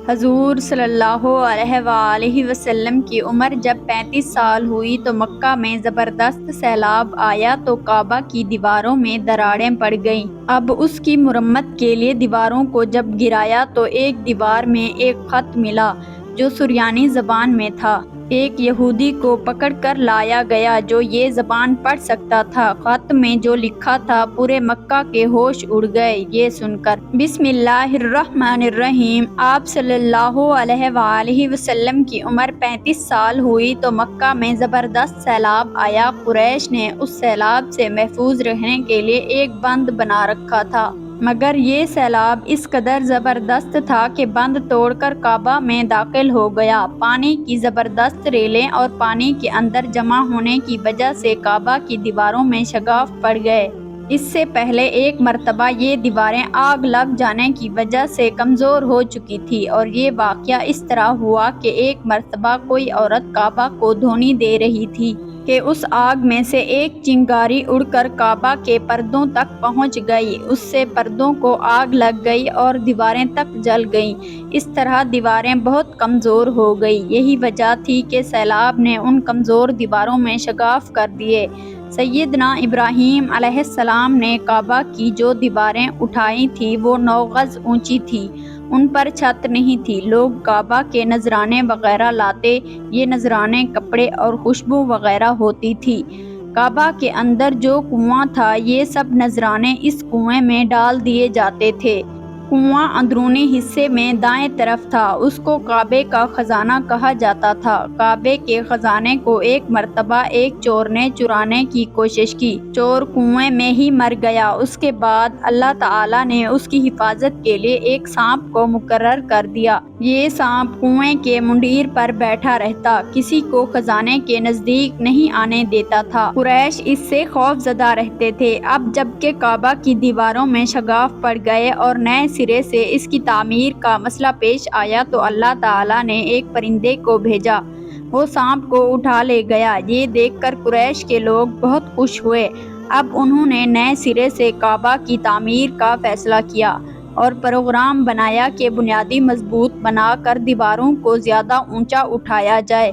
حضور صلی اللہ علیہ وآلہ وسلم کی عمر جب 35 سال ہوئی تو مکہ میں زبردست سیلاب آیا تو کعبہ کی دیواروں میں دراڑیں پڑ گئیں۔ اب اس کی مرمت کے لیے دیواروں کو جب گرایا تو ایک دیوار میں ایک خط ملا جو سریانی زبان میں تھا۔ ایک یہودی کو پکڑ کر لایا گیا جو یہ زبان پڑھ سکتا تھا۔ خط میں جو لکھا تھا پورے مکہ کے ہوش اڑ گئے یہ سن کر۔ بسم اللہ الرحمن الرحیم۔ آپ صلی اللہ علیہ وآلہ وسلم کی عمر 35 سال ہوئی تو مکہ میں زبردست سیلاب آیا۔ قریش نے اس سیلاب سے محفوظ رہنے کے لیے ایک بند بنا رکھا تھا، مگر یہ سیلاب اس قدر زبردست تھا کہ بند توڑ کر کعبہ میں داخل ہو گیا۔ پانی کی زبردست ریلیں اور پانی کے اندر جمع ہونے کی وجہ سے کعبہ کی دیواروں میں شگاف پڑ گئے۔ اس سے پہلے ایک مرتبہ یہ دیواریں آگ لگ جانے کی وجہ سے کمزور ہو چکی تھی، اور یہ واقعہ اس طرح ہوا کہ ایک مرتبہ کوئی عورت کعبہ کو دھونی دے رہی تھی کہ اس آگ میں سے ایک چنگاری اڑ کر کعبہ کے پردوں تک پہنچ گئی۔ اس سے پردوں کو آگ لگ گئی اور دیواریں تک جل گئیں۔ اس طرح دیواریں بہت کمزور ہو گئیں۔ یہی وجہ تھی کہ سیلاب نے ان کمزور دیواروں میں شگاف کر دیے۔ سیدنا ابراہیم علیہ السلام نے کعبہ کی جو دیواریں اٹھائی تھیں وہ 9 گز اونچی تھیں۔ ان پر چھت نہیں تھی۔ لوگ کعبہ کے نذرانے وغیرہ لاتے، یہ نذرانے کپڑے اور خوشبو وغیرہ ہوتی تھی۔ کعبہ کے اندر جو کنواں تھا یہ سب نذرانے اس کنویں میں ڈال دیے جاتے تھے۔ کنواں اندرونی حصے میں دائیں طرف تھا۔ اس کو کعبے کا خزانہ کہا جاتا تھا۔ کعبے کے خزانے کو ایک مرتبہ ایک چور نے چرانے کی کوشش کی۔ چور کنویں میں ہی مر گیا۔ اس کے بعد اللہ تعالیٰ نے اس کی حفاظت کے لیے ایک سانپ کو مقرر کر دیا۔ یہ سانپ کنویں کے منڈیر پر بیٹھا رہتا، کسی کو خزانے کے نزدیک نہیں آنے دیتا تھا۔ قریش اس سے خوف زدہ رہتے تھے۔ اب جب کہ کعبہ کی دیواروں میں شگاف پڑ گئے اور نئے سرے سے اس کی تعمیر کا مسئلہ پیش آیا تو اللہ تعالیٰ نے ایک پرندے کو بھیجا، وہ سانپ کو اٹھا لے گیا۔ یہ دیکھ کر قریش کے لوگ بہت خوش ہوئے۔ اب انہوں نے نئے سرے سے کعبہ کی تعمیر کا فیصلہ کیا اور پروگرام بنایا کہ بنیادی مضبوط بنا کر دیواروں کو زیادہ اونچا اٹھایا جائے۔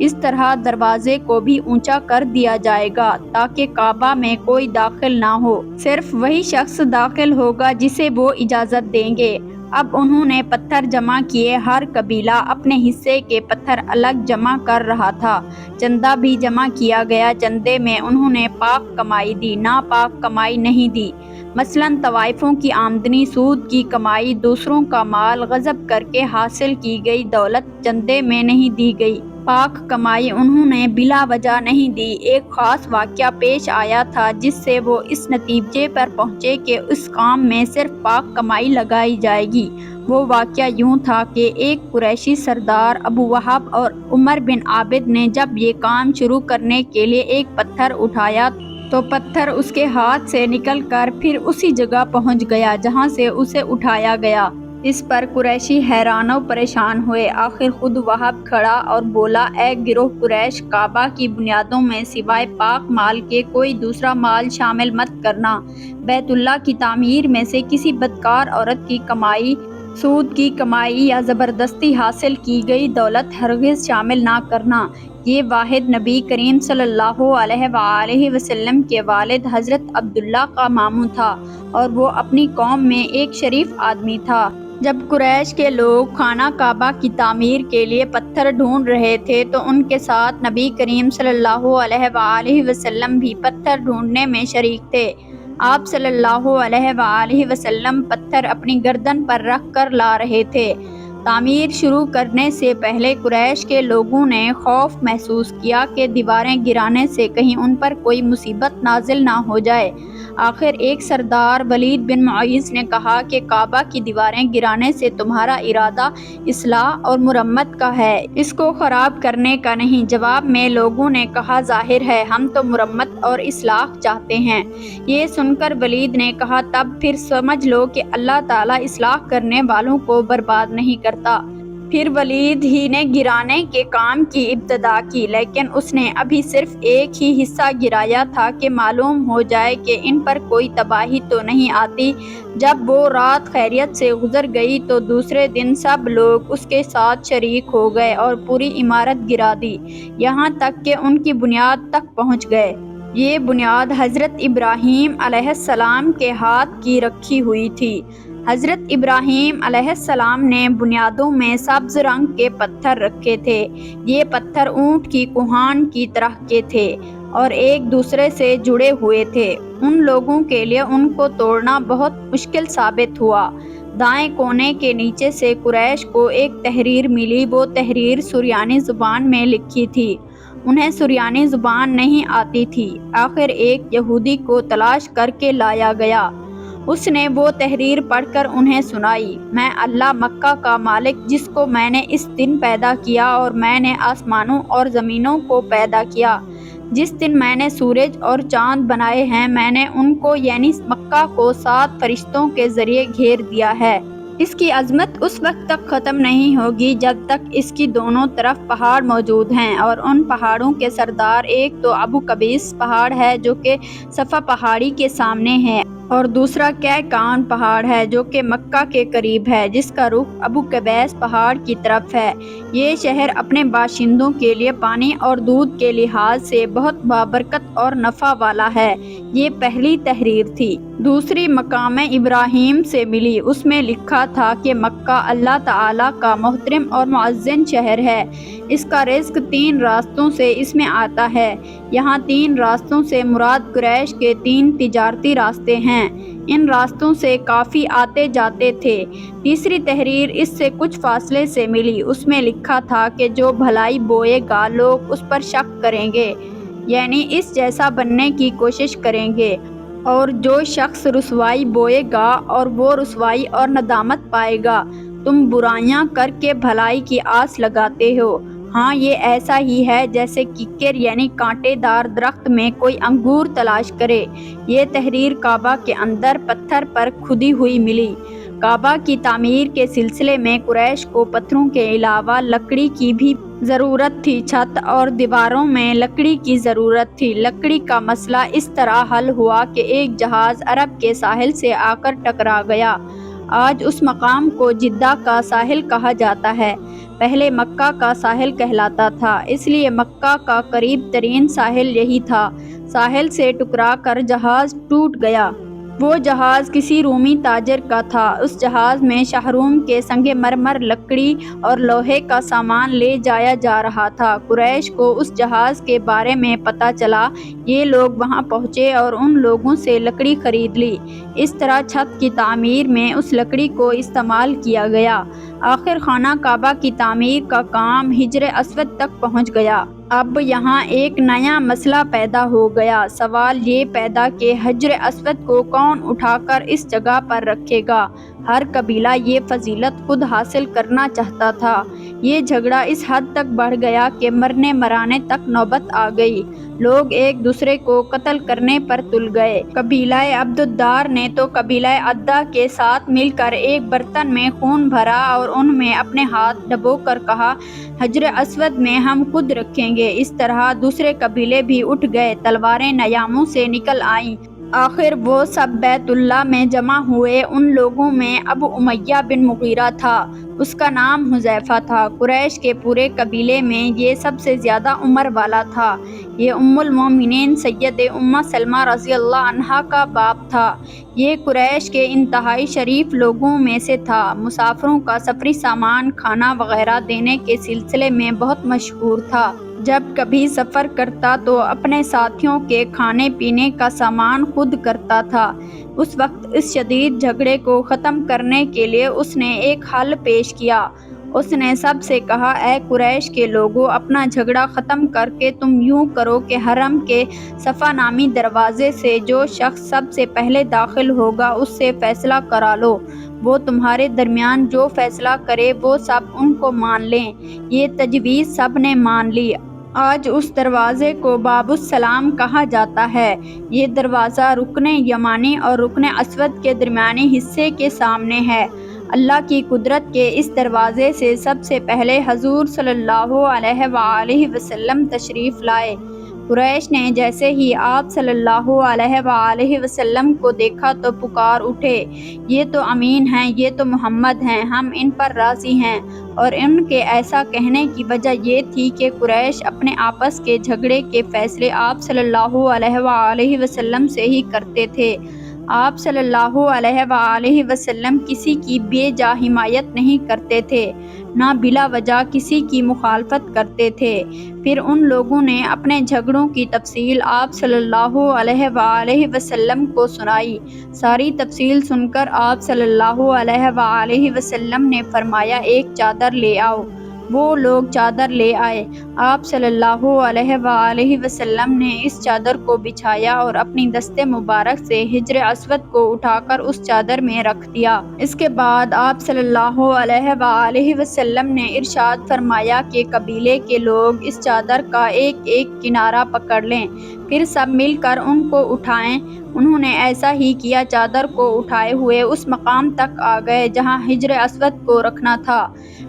اس طرح دروازے کو بھی اونچا کر دیا جائے گا تاکہ کعبہ میں کوئی داخل نہ ہو، صرف وہی شخص داخل ہوگا جسے وہ اجازت دیں گے۔ اب انہوں نے پتھر جمع کیے۔ ہر قبیلہ اپنے حصے کے پتھر الگ جمع کر رہا تھا۔ چندہ بھی جمع کیا گیا۔ چندے میں انہوں نے پاک کمائی دی، ناپاک کمائی نہیں دی۔ مثلاً طوائفوں کی آمدنی، سود کی کمائی، دوسروں کا مال غصب کر کے حاصل کی گئی دولت چندے میں نہیں دی گئی۔ پاک کمائی انہوں نے بلا وجہ نہیں دی۔ ایک خاص واقعہ پیش آیا تھا جس سے وہ اس نتیجے پر پہنچے کہ اس کام میں صرف پاک کمائی لگائی جائے گی۔ وہ واقعہ یوں تھا کہ ایک قریشی سردار ابو وہب اور عمر بن عابد نے جب یہ کام شروع کرنے کے لیے ایک پتھر اٹھایا تو پتھر اس کے ہاتھ سے نکل کر پھر اسی جگہ پہنچ گیا جہاں سے اسے اٹھایا گیا۔ اس پر قریشی حیران و پریشان ہوئے۔ آخر خود وہب کھڑا اور بولا، اے گروہ قریش، کعبہ کی بنیادوں میں سوائے پاک مال کے کوئی دوسرا مال شامل مت کرنا۔ بیت اللہ کی تعمیر میں سے کسی بدکار عورت کی کمائی، سود کی کمائی یا زبردستی حاصل کی گئی دولت ہرگز شامل نہ کرنا۔ یہ واحد نبی کریم صلی اللہ علیہ وآلہ وسلم کے والد حضرت عبداللہ کا ماموں تھا اور وہ اپنی قوم میں ایک شریف آدمی تھا۔ جب قریش کے لوگ خانہ کعبہ کی تعمیر کے لیے پتھر ڈھونڈ رہے تھے تو ان کے ساتھ نبی کریم صلی اللہ علیہ وآلہ وسلم بھی پتھر ڈھونڈنے میں شریک تھے۔ آپ صلی اللہ علیہ وآلہ وسلم پتھر اپنی گردن پر رکھ کر لا رہے تھے۔ تعمیر شروع کرنے سے پہلے قریش کے لوگوں نے خوف محسوس کیا کہ دیواریں گرانے سے کہیں ان پر کوئی مصیبت نازل نہ ہو جائے۔ آخر ایک سردار ولید بن معیز نے کہا کہ کعبہ کی دیواریں گرانے سے تمہارا ارادہ اصلاح اور مرمت کا ہے، اس کو خراب کرنے کا نہیں۔ جواب میں لوگوں نے کہا، ظاہر ہے ہم تو مرمت اور اصلاح چاہتے ہیں۔ یہ سن کر ولید نے کہا، تب پھر سمجھ لو کہ اللہ تعالیٰ اصلاح کرنے والوں کو برباد نہیں کرتا۔ پھر ولید ہی نے گرانے کے کام کی ابتدا کی، لیکن اس نے ابھی صرف ایک ہی حصہ گرایا تھا کہ معلوم ہو جائے کہ ان پر کوئی تباہی تو نہیں آتی۔ جب وہ رات خیریت سے گزر گئی تو دوسرے دن سب لوگ اس کے ساتھ شریک ہو گئے اور پوری عمارت گرا دی، یہاں تک کہ ان کی بنیاد تک پہنچ گئے۔ یہ بنیاد حضرت ابراہیم علیہ السلام کے ہاتھ کی رکھی ہوئی تھی۔ حضرت ابراہیم علیہ السلام نے بنیادوں میں سبز رنگ کے پتھر رکھے تھے۔ یہ پتھر اونٹ کی کوہان کی طرح کے تھے اور ایک دوسرے سے جڑے ہوئے تھے۔ ان لوگوں کے لیے ان کو توڑنا بہت مشکل ثابت ہوا۔ دائیں کونے کے نیچے سے قریش کو ایک تحریر ملی۔ وہ تحریر سریانی زبان میں لکھی تھی۔ انہیں سریانی زبان نہیں آتی تھی۔ آخر ایک یہودی کو تلاش کر کے لایا گیا۔ اس نے وہ تحریر پڑھ کر انہیں سنائی۔ میں اللہ مکہ کا مالک جس کو میں نے اس دن پیدا کیا اور میں نے آسمانوں اور زمینوں کو پیدا کیا، جس دن میں نے سورج اور چاند بنائے ہیں، میں نے ان کو یعنی مکہ کو 7 فرشتوں کے ذریعے گھیر دیا ہے۔ اس کی عظمت اس وقت تک ختم نہیں ہوگی جب تک اس کی دونوں طرف پہاڑ موجود ہیں، اور ان پہاڑوں کے سردار ایک تو ابو قبیس پہاڑ ہے جو کہ صفا پہاڑی کے سامنے ہے، اور دوسرا کیکان پہاڑ ہے جو کہ مکہ کے قریب ہے، جس کا رخ ابو قبیس پہاڑ کی طرف ہے۔ یہ شہر اپنے باشندوں کے لیے پانی اور دودھ کے لحاظ سے بہت بابرکت اور نفع والا ہے۔ یہ پہلی تحریر تھی۔ دوسری مقام ابراہیم سے ملی۔ اس میں لکھا تھا کہ مکہ اللہ تعالیٰ کا محترم اور معزز شہر ہے۔ اس کا رزق 3 راستوں سے اس میں آتا ہے۔ یہاں 3 راستوں سے مراد قریش کے 3 تجارتی راستے ہیں۔ ان راستوں سے کافی آتے جاتے تھے۔ تیسری تحریر اس سے کچھ فاصلے سے ملی۔ اس میں لکھا تھا کہ جو بھلائی بوئے گا لوگ اس پر شک کریں گے، یعنی اس جیسا بننے کی کوشش کریں گے، اور جو شخص رسوائی بوئے گا اور وہ رسوائی اور ندامت پائے گا۔ تم برائیاں کر کے بھلائی کی آس لگاتے ہو۔ ہاں، یہ ایسا ہی ہے جیسے ککر یعنی کانٹے دار درخت میں کوئی انگور تلاش کرے۔ یہ تحریر کعبہ کے اندر پتھر پر کھدی ہوئی ملی۔ کعبہ کی تعمیر کے سلسلے میں قریش کو پتھروں کے علاوہ لکڑی کی بھی ضرورت تھی۔ چھت اور دیواروں میں لکڑی کی ضرورت تھی۔ لکڑی کا مسئلہ اس طرح حل ہوا کہ ایک جہاز عرب کے ساحل سے آ کر ٹکرا گیا۔ آج اس مقام کو جدہ کا ساحل کہا جاتا ہے، پہلے مکہ کا ساحل کہلاتا تھا، اس لیے مکہ کا قریب ترین ساحل یہی تھا۔ ساحل سے ٹکرا کر جہاز ٹوٹ گیا۔ وہ جہاز کسی رومی تاجر کا تھا۔ اس جہاز میں شاہروم کے سنگ مرمر، لکڑی اور لوہے کا سامان لے جایا جا رہا تھا۔ قریش کو اس جہاز کے بارے میں پتہ چلا۔ یہ لوگ وہاں پہنچے اور ان لوگوں سے لکڑی خرید لی۔ اس طرح چھت کی تعمیر میں اس لکڑی کو استعمال کیا گیا۔ آخر خانہ کعبہ کی تعمیر کا کام حجر اسود تک پہنچ گیا۔ اب یہاں ایک نیا مسئلہ پیدا ہو گیا۔ سوال یہ پیدا کہ حجر اسود کو کون اٹھا کر اس جگہ پر رکھے گا؟ ہر قبیلہ یہ فضیلت خود حاصل کرنا چاہتا تھا۔ یہ جھگڑا اس حد تک بڑھ گیا کہ مرنے مرانے تک نوبت آ گئی۔ لوگ ایک دوسرے کو قتل کرنے پر تل گئے۔ قبیلہ عبد الدار نے تو قبیلہ عدہ کے ساتھ مل کر ایک برتن میں خون بھرا اور ان میں اپنے ہاتھ ڈبو کر کہا، حجر اسود میں ہم خود رکھیں گے۔ اس طرح دوسرے قبیلے بھی اٹھ گئے، تلواریں نیاموں سے نکل آئیں۔ آخر وہ سب بیت اللہ میں جمع ہوئے۔ ان لوگوں میں ابو امیہ بن مغیرہ تھا، اس کا نام حذیفہ تھا۔ قریش کے پورے قبیلے میں یہ سب سے زیادہ عمر والا تھا۔ یہ ام المومنین سیدہ ام سلمہ رضی اللہ عنہا کا باپ تھا۔ یہ قریش کے انتہائی شریف لوگوں میں سے تھا۔ مسافروں کا سفری سامان، کھانا وغیرہ دینے کے سلسلے میں بہت مشہور تھا۔ جب کبھی سفر کرتا تو اپنے ساتھیوں کے کھانے پینے کا سامان خود کرتا تھا۔ اس وقت اس شدید جھگڑے کو ختم کرنے کے لیے اس نے ایک حل پیش کیا۔ اس نے سب سے کہا، اے قریش کے لوگو، اپنا جھگڑا ختم کر کے تم یوں کرو کہ حرم کے صفا نامی دروازے سے جو شخص سب سے پہلے داخل ہوگا اس سے فیصلہ کرا لو۔ وہ تمہارے درمیان جو فیصلہ کرے وہ سب ان کو مان لیں۔ یہ تجویز سب نے مان لی۔ آج اس دروازے کو باب السلام کہا جاتا ہے۔ یہ دروازہ رکن یمانی اور رکن اسود کے درمیانی حصے کے سامنے ہے۔ اللہ کی قدرت کے اس دروازے سے سب سے پہلے حضور صلی اللہ علیہ وآلہ وسلم تشریف لائے۔ قریش نے جیسے ہی آپ صلی اللہ علیہ وآلہ وسلم کو دیکھا تو پکار اٹھے، یہ تو امین ہیں، یہ تو محمد ہیں، ہم ان پر راضی ہیں۔ اور ان کے ایسا کہنے کی وجہ یہ تھی کہ قریش اپنے آپس کے جھگڑے کے فیصلے آپ صلی اللہ علیہ وآلہ وسلم سے ہی کرتے تھے۔ آپ صلی اللہ علیہ وآلہ وسلم کسی کی بے جا حمایت نہیں کرتے تھے، نہ بلا وجہ کسی کی مخالفت کرتے تھے۔ پھر ان لوگوں نے اپنے جھگڑوں کی تفصیل آپ صلی اللہ علیہ وآلہ وسلم کو سنائی۔ ساری تفصیل سن کر آپ صلی اللہ علیہ وآلہ وسلم نے فرمایا، ایک چادر لے آؤ۔ وہ لوگ چادر لے آئے۔ آپ صلی اللہ علیہ وآلہ وسلم نے اس چادر کو بچھایا اور اپنی دست مبارک سے حجر اسود کو اٹھا کر اس چادر میں رکھ دیا۔ اس کے بعد آپ صلی اللہ علیہ وآلہ وسلم نے ارشاد فرمایا کہ قبیلے کے لوگ اس چادر کا ایک ایک کنارہ پکڑ لیں، پھر سب مل کر ان کو اٹھائیں۔ انہوں نے ایسا ہی کیا، چادر کو اٹھائے ہوئے اس مقام تک آ گئے جہاں حجر اسود کو رکھنا تھا۔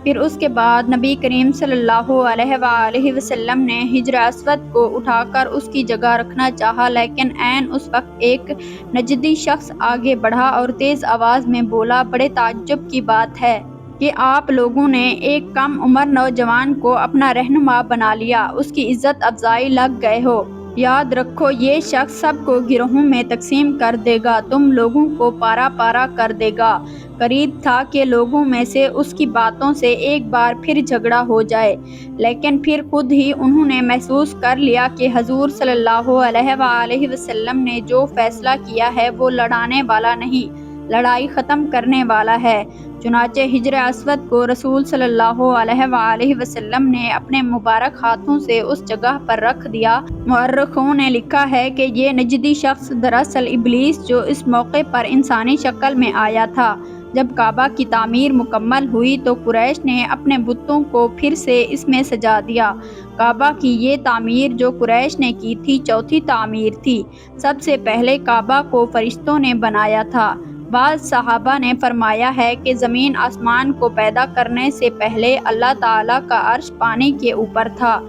پھر اس کے بعد نبی کریم صلی اللہ علیہ وآلہ وسلم نے حجر اسود کو اٹھا کر اس کی جگہ رکھنا چاہا، لیکن عین اس وقت ایک نجدی شخص آگے بڑھا اور تیز آواز میں بولا، بڑے تعجب کی بات ہے کہ آپ لوگوں نے ایک کم عمر نوجوان کو اپنا رہنما بنا لیا، اس کی عزت افزائی لگ گئے ہو۔ یاد رکھو، یہ شخص سب کو گروہوں میں تقسیم کر دے گا، تم لوگوں کو پارا پارا کر دے گا۔ قریب تھا کہ لوگوں میں سے اس کی باتوں سے ایک بار پھر جھگڑا ہو جائے، لیکن پھر خود ہی انہوں نے محسوس کر لیا کہ حضور صلی اللہ علیہ وآلہ وسلم نے جو فیصلہ کیا ہے وہ لڑانے والا نہیں، لڑائی ختم کرنے والا ہے۔ چنانچہ حجر اسود کو رسول صلی اللہ علیہ وآلہ وسلم نے اپنے مبارک ہاتھوں سے اس جگہ پر رکھ دیا۔ مورخوں نے لکھا ہے کہ یہ نجدی شخص دراصل ابلیس جو اس موقع پر انسانی شکل میں آیا تھا۔ جب کعبہ کی تعمیر مکمل ہوئی تو قریش نے اپنے بتوں کو پھر سے اس میں سجا دیا۔ کعبہ کی یہ تعمیر جو قریش نے کی تھی، چوتھی تعمیر تھی۔ سب سے پہلے کعبہ کو فرشتوں نے بنایا تھا۔ بعض صحابہ نے فرمایا ہے کہ زمین آسمان کو پیدا کرنے سے پہلے اللہ تعالیٰ کا عرش پانی کے اوپر تھا۔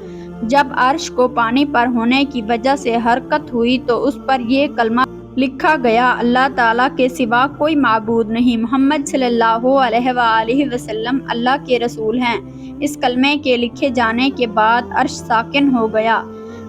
جب عرش کو پانی پر ہونے کی وجہ سے حرکت ہوئی تو اس پر یہ کلمہ لکھا گیا، اللہ تعالیٰ کے سوا کوئی معبود نہیں، محمد صلی اللہ علیہ وآلہ وسلم اللہ کے رسول ہیں۔ اس کلمے کے لکھے جانے کے بعد عرش ساکن ہو گیا۔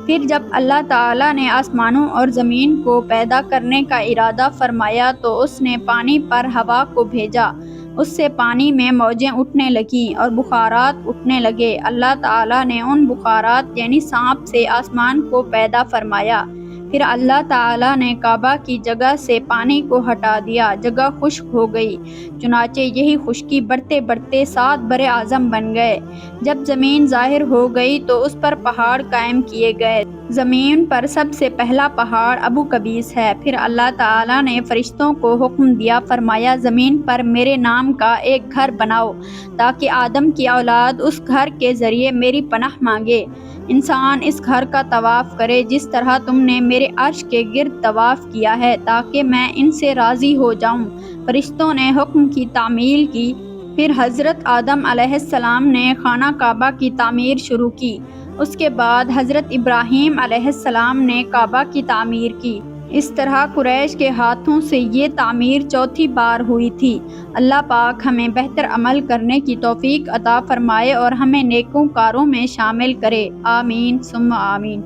پھر جب اللہ تعالیٰ نے آسمانوں اور زمین کو پیدا کرنے کا ارادہ فرمایا تو اس نے پانی پر ہوا کو بھیجا، اس سے پانی میں موجیں اٹھنے لگیں اور بخارات اٹھنے لگے۔ اللہ تعالیٰ نے ان بخارات یعنی سانپ سے آسمان کو پیدا فرمایا۔ پھر اللہ تعالیٰ نے کعبہ کی جگہ سے پانی کو ہٹا دیا، جگہ خشک ہو گئی۔ چنانچہ یہی خشکی بڑھتے بڑھتے 7 بر اعظم بن گئے۔ جب زمین ظاہر ہو گئی تو اس پر پہاڑ قائم کیے گئے۔ زمین پر سب سے پہلا پہاڑ ابو قبیس ہے۔ پھر اللہ تعالیٰ نے فرشتوں کو حکم دیا، فرمایا زمین پر میرے نام کا ایک گھر بناؤ تاکہ آدم کی اولاد اس گھر کے ذریعے میری پناہ مانگے۔ انسان اس گھر کا طواف کرے جس طرح تم نے میرے عرش کے گرد طواف کیا ہے تاکہ میں ان سے راضی ہو جاؤں۔ فرشتوں نے حکم کی تعمیل کی۔ پھر حضرت آدم علیہ السلام نے خانہ کعبہ کی تعمیر شروع کی۔ اس کے بعد حضرت ابراہیم علیہ السلام نے کعبہ کی تعمیر کی۔ اس طرح قریش کے ہاتھوں سے یہ تعمیر چوتھی بار ہوئی تھی۔ اللہ پاک ہمیں بہتر عمل کرنے کی توفیق عطا فرمائے اور ہمیں نیکوکاروں میں شامل کرے۔ آمین ثم آمین۔